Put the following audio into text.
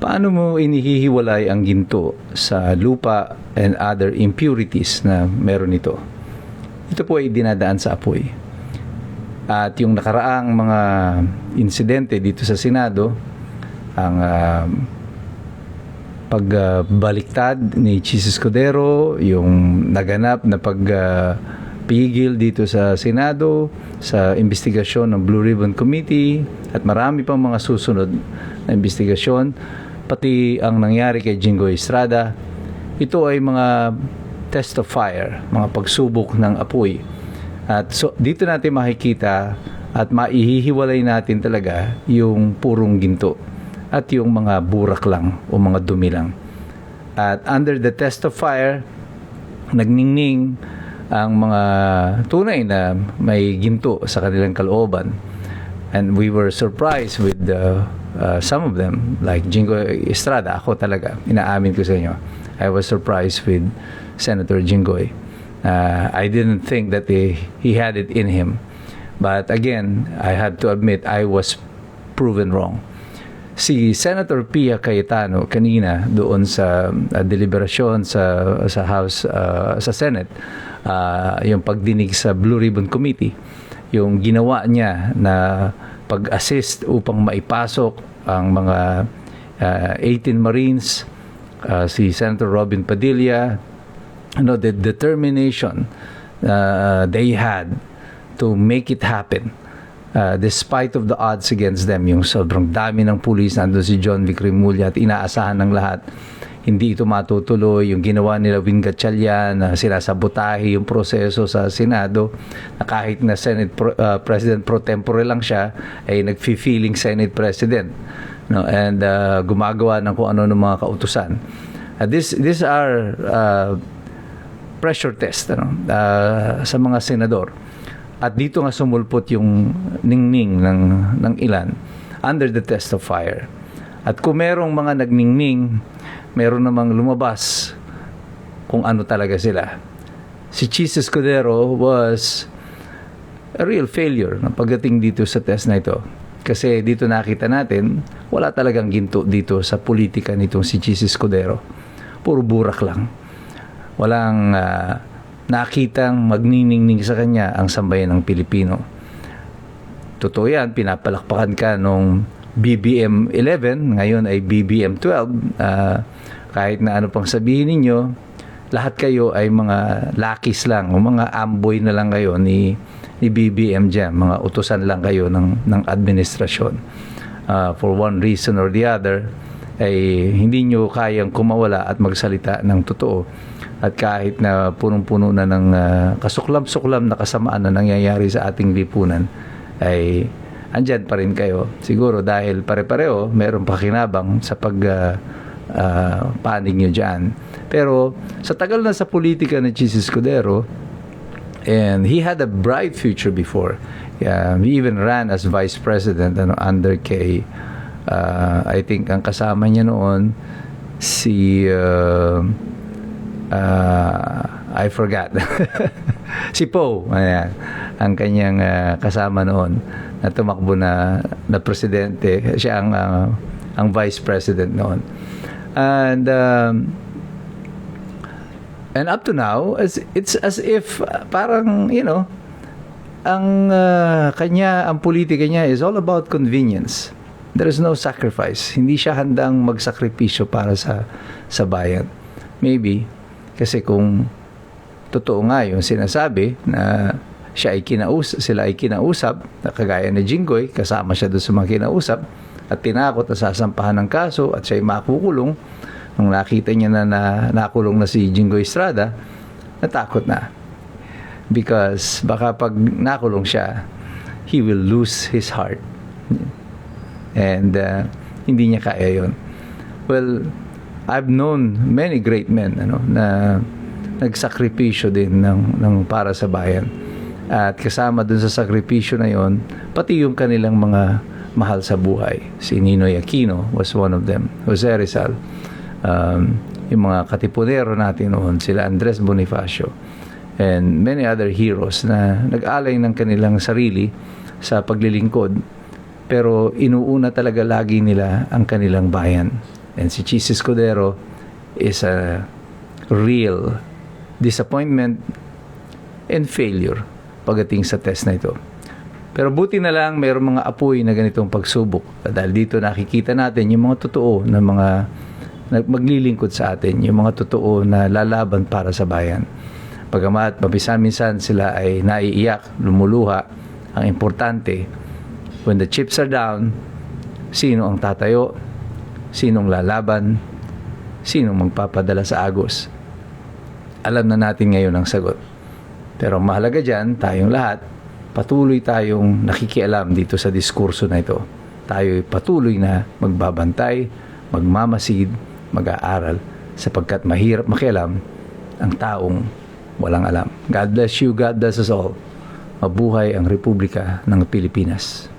Paano mo inihihiwalay ang ginto sa lupa and other impurities na meron ito? Ito po ay dinadaan sa apoy. At yung nakaraang mga insidente dito sa Senado, ang pagbaliktad ni Chis Escudero, yung naganap na pigil dito sa Senado, sa investigasyon ng Blue Ribbon Committee, at marami pang mga susunod na investigasyon, pati ang nangyari kay Jinggoy Estrada, ito ay mga test of fire, mga pagsubok ng apoy. At so, dito natin makikita at maihihiwalay natin talaga yung purong ginto at yung mga burak lang o mga dumi lang. At under the test of fire, nagningning ang mga tunay na may ginto sa kanilang kalooban. And we were surprised with some of them, like Jinggoy Estrada. Ako talaga, inaamin ko sa inyo, I was surprised with Senator Jinggoy. I didn't think that he had it in him. But again, I had to admit, I was proven wrong. Si Senator Pia Cayetano kanina doon sa deliberasyon sa House, sa Senate, yung pagdinig sa Blue Ribbon Committee, yung ginawa niya na pag-assist upang maipasok ang mga 18 Marines, si Senator Robin Padilla, the determination they had to make it happen despite of the odds against them, yung sobrang dami ng pulis, nandun si John Vic Remulla at inaasahan ng lahat, hindi ito matutuloy. Yung ginawa nila Win Gatchalian na sinasabotahe yung proseso sa Senado, na kahit na Senate President pro tempore lang siya, ay nag-feeling Senate President, no? And gumagawa ng kung ano ng mga kautusan. These are pressure test sa mga senador. At dito nga sumulpot yung ningning ng ilan under the test of fire. At kung merong mga nagningning, meron namang lumabas kung ano talaga sila. Si Chis Escudero was a real failure pagdating dito sa test na ito. Kasi dito nakita natin, wala talagang ginto dito sa politika nitong si Chis Escudero. Puro burak lang. Walang nakitang magniningning sa kanya ang sambayan ng Pilipino. Totoo yan, pinapalakpakan ka nung BBM 11, ngayon ay BBM 12. Kahit na ano pang sabihin ninyo, lahat kayo ay mga lakis lang o mga amboy na lang kayo ni BBM dyan. Mga utusan lang kayo ng administrasyon. For one reason or the other, ay hindi nyo kayang kumawala at magsalita ng totoo. At kahit na punong-puno na ng kasuklam-suklam na kasamaan na nangyayari sa ating lipunan, ay andyan pa rin kayo. Siguro dahil pare-pareho, meron pakinabang sa panig nyo dyan. Pero sa tagal na sa politika ni Chis Escudero, and he had a bright future before. He even ran as vice president under kay I think ang kasama niya noon si I forgot si Poe, ayan, ang kanyang kasama noon na tumakbo na presidente. Siya ang vice president noon. And up to now, it's as if parang, ang politika niya is all about convenience. There is no sacrifice. Hindi siya handang magsakripisyo para sa bayan. Maybe kasi kung totoo nga yung sinasabi na sila ay kinausap, na kagaya ni Jinggoy, kasama siya doon sa mga kinausap, at tinakot na sasampahan ng kaso at siya ay makukulong. Nung nakita niya na nakulong na si Jinggoy Estrada, natakot na. Because baka pag nakulong siya, he will lose his heart. And hindi niya kaya yun. Well, I've known many great men na nagsakripisyo din ng para sa bayan. At kasama dun sa sakripisyo na yon, pati yung kanilang mga mahal sa buhay. Si Ninoy Aquino was one of them. Jose Rizal. Yung mga katipunero natin noon, sila Andres Bonifacio. And many other heroes na nag-alay ng kanilang sarili sa paglilingkod. Pero inuuna talaga lagi nila ang kanilang bayan. And si Chis Escudero is a real disappointment and failure pagdating sa test na ito. Pero buti na lang mayroong mga apoy na ganitong pagsubok. Dahil dito nakikita natin yung mga totoo na mga maglilingkod sa atin, yung mga totoo na lalaban para sa bayan. Pagamat paminsan-minsan sila ay naiiyak, lumuluha, ang importante, when the chips are down, sino ang tatayo, sinong lalaban, sinong magpapadala sa agos. Alam na natin ngayon ang sagot. Pero ang mahalaga dyan, tayong lahat, patuloy tayong nakikialam dito sa diskurso na ito. Tayo patuloy na magbabantay, magmamasid, mag-aaral, sapagkat mahirap makialam ang taong walang alam. God bless you, God bless us all. Mabuhay ang Republika ng Pilipinas.